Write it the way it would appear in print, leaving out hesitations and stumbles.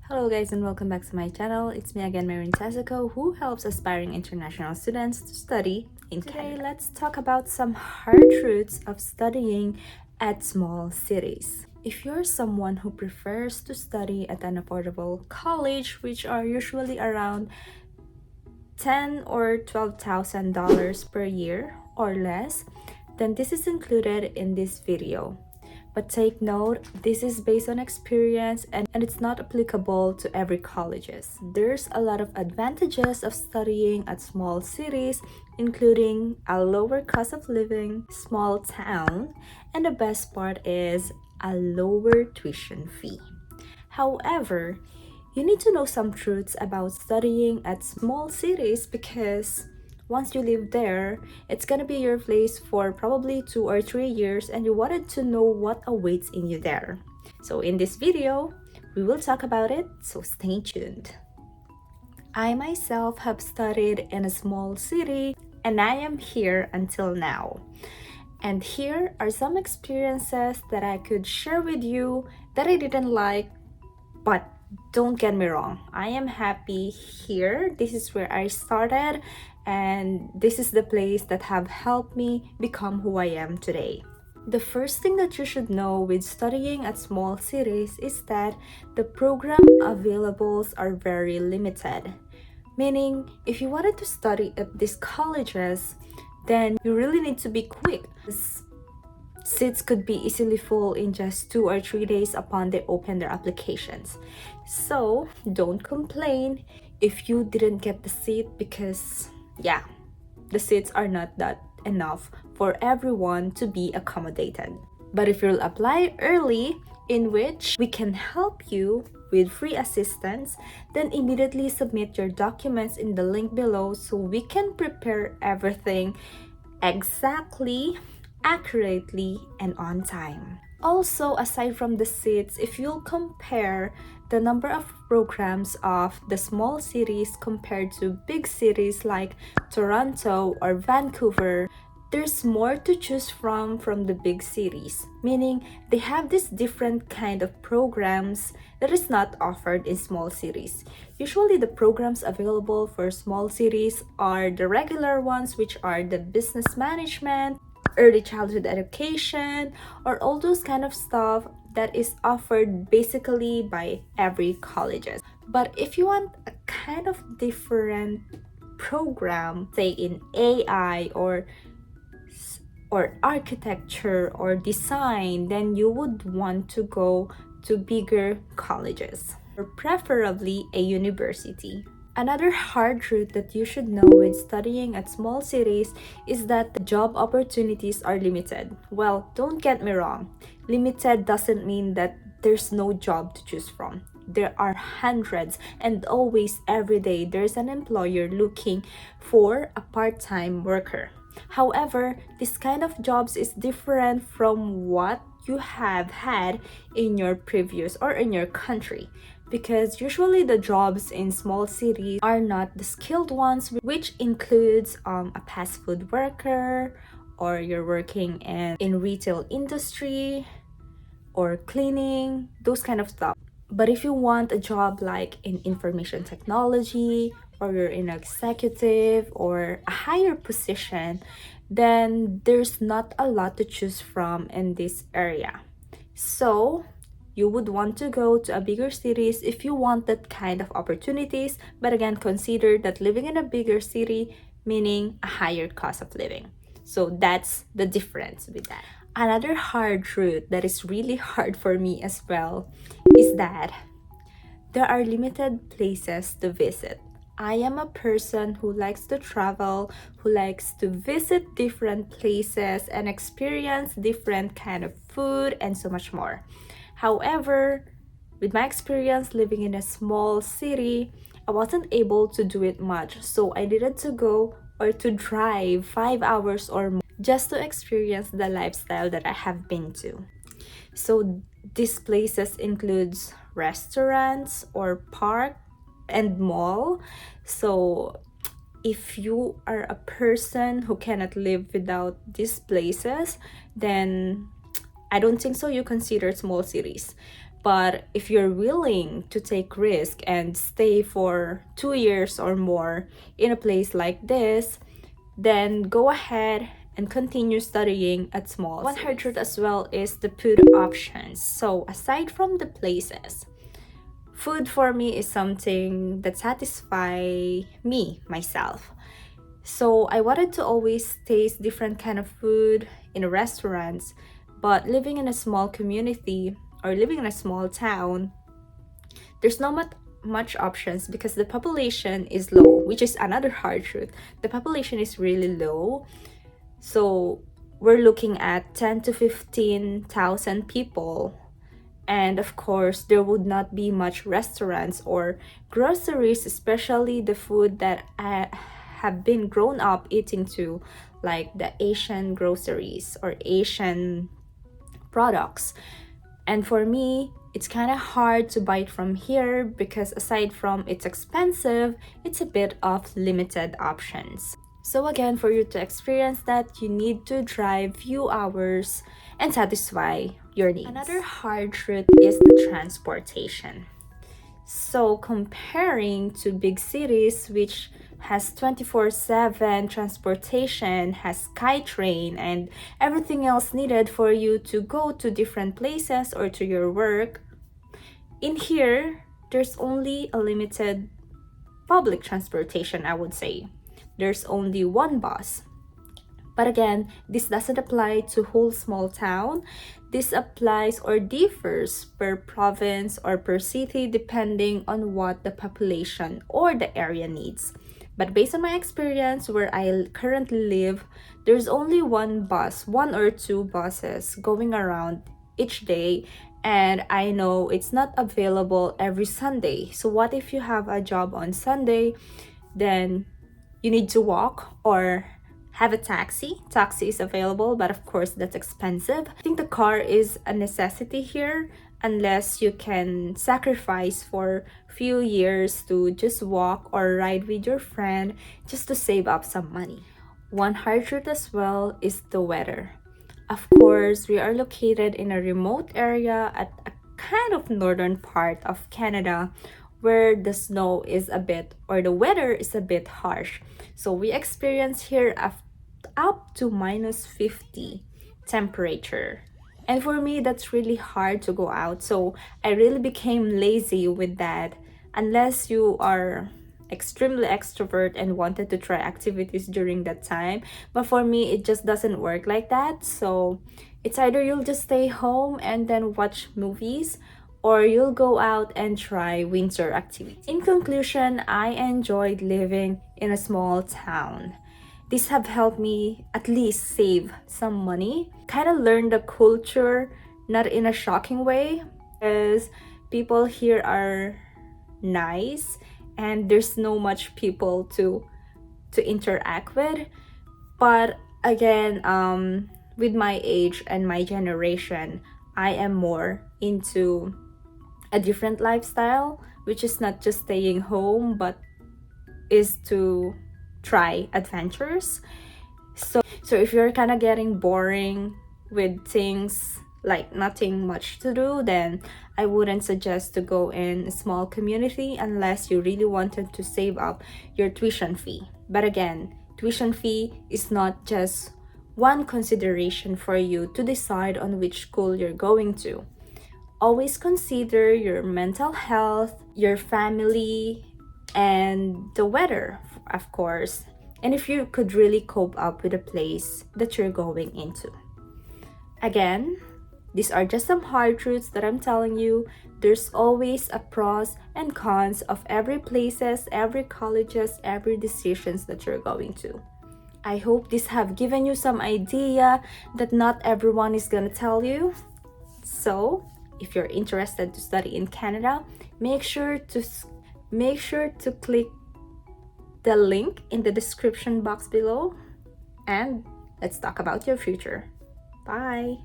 Hello guys and welcome back to my channel. It's me again, Marin Tessico, who helps aspiring international students to study in Canada. Today, let's talk about some hard truths of studying at small cities. If you're someone who prefers to study at an affordable college, which are usually around $10,000 or $12,000 per year or less, then this is included in this video. But take note, this is based on experience and it's not applicable to every colleges. There's a lot of advantages of studying at small cities, including a lower cost of living, small town, and the best part is a lower tuition fee. However, you need to know some truths about studying at small cities because once you live there, it's gonna be your place for probably 2 or 3 years and you wanted to know what awaits in you there. So in this video, we will talk about it, so stay tuned. I myself have studied in a small city and I am here until now. And here are some experiences that I could share with you that I didn't like, but don't get me wrong, I am happy here. This is where I started and this is the place that have helped me become who I am today. The first thing that you should know with studying at small cities is that the program availables are very limited. Meaning, if you wanted to study at these colleges, then you really need to be quick. Seats could be easily full in just 2 or 3 days upon they open their applications. So don't complain if you didn't get the seat because the seats are not that enough for everyone to be accommodated. But if you'll apply early, in which we can help you with free assistance, then immediately submit your documents in the link below so we can prepare everything exactly, accurately, and on time. Also, aside from the seats, if you'll compare the number of programs of the small cities compared to big cities like Toronto or Vancouver, there's more to choose from the big cities, meaning they have this different kind of programs that is not offered in small cities. Usually the programs available for small cities are the regular ones, which are the business management, early childhood education, or all those kind of stuff that is offered basically by every colleges. But if you want a kind of different program, say in AI or architecture or design, then you would want to go to bigger colleges or preferably a university. Another hard truth that you should know with studying at small cities is that the job opportunities are limited. Well, don't get me wrong. Limited doesn't mean that there's no job to choose from. There are hundreds and always every day there's an employer looking for a part-time worker. However, this kind of jobs is different from what you have had in your previous or in your country, because usually the jobs in small cities are not the skilled ones, which includes a fast food worker, or you're working in retail industry or cleaning, those kind of stuff. But if you want a job like in information technology, or you're in an executive or a higher position, then there's not a lot to choose from in this area. So you would want to go to a bigger cities if you want that kind of opportunities. But again, consider that living in a bigger city meaning a higher cost of living. So that's the difference with that. Another hard truth that is really hard for me as well is that there are limited places to visit. I am a person who likes to travel, who likes to visit different places and experience different kind of food and so much more. However, with my experience living in a small city, I wasn't able to do it much. So I needed to go or to drive 5 hours or more just to experience the lifestyle that I have been to. So these places includes restaurants or park and mall. So if you are a person who cannot live without these places, then I don't think so you consider small cities. But if you're willing to take risk and stay for 2 years or more in a place like this, then go ahead and continue studying at small. One hard truth as well is the food options. So aside from the places, food for me is something that satisfies me, myself. So I wanted to always taste different kind of food in restaurants, but living in a small community or living in a small town, there's not much options because the population is low, which is another hard truth. The population is really low. So we're looking at 10 to 15,000 people. And of course, there would not be much restaurants or groceries, especially the food that I have been grown up eating to, like the Asian groceries or Asian products. And for me, it's kind of hard to buy it from here because aside from it's expensive, it's a bit of limited options. So again, for you to experience that, you need to drive few hours and satisfy your needs. Another hard truth is the transportation. So comparing to big cities, which has 24/7 transportation, has SkyTrain and everything else needed for you to go to different places or to your work, in here, there's only a limited public transportation, I would say. There's only one bus. But again, this doesn't apply to whole small town. This applies or differs per province or per city depending on what the population or the area needs. But based on my experience where I currently live, there's only one bus, one or two buses going around each day. And I know it's not available every Sunday. So what if you have a job on Sunday, then you need to walk or have a taxi. Taxi is available, but of course that's expensive. I think the car is a necessity here unless you can sacrifice for few years to just walk or ride with your friend just to save up some money. One hard truth as well is the weather. Of course, we are located in a remote area at a kind of northern part of Canada where the snow is a bit or the weather is a bit harsh. So we experience here up to -50 temperature. And for me, that's really hard to go out. So I really became lazy with that. Unless you are extremely extrovert and wanted to try activities during that time. But for me, it just doesn't work like that. So it's either you'll just stay home and then watch movies, or you'll go out and try winter activities. In conclusion, I enjoyed living in a small town. These have helped me at least save some money, kind of learn the culture, not in a shocking way, because people here are nice and there's no much people to interact with. But again, with my age and my generation, I am more into a different lifestyle, which is not just staying home, but is to try adventures. So if you're kind of getting boring with things like nothing much to do, then I wouldn't suggest to go in a small community unless you really wanted to save up your tuition fee. But again, tuition fee is not just one consideration for you to decide on which school you're going to. Always consider your mental health, your family, and the weather, of course, and if you could really cope up with the place that you're going into. Again, these are just some hard truths that I'm telling you. There's always a pros and cons of every places, every colleges, every decisions that you're going to. I hope this have given you some idea that not everyone is gonna tell you. So if you're interested to study in Canada, make sure to click the link in the description box below, and let's talk about your future. Bye.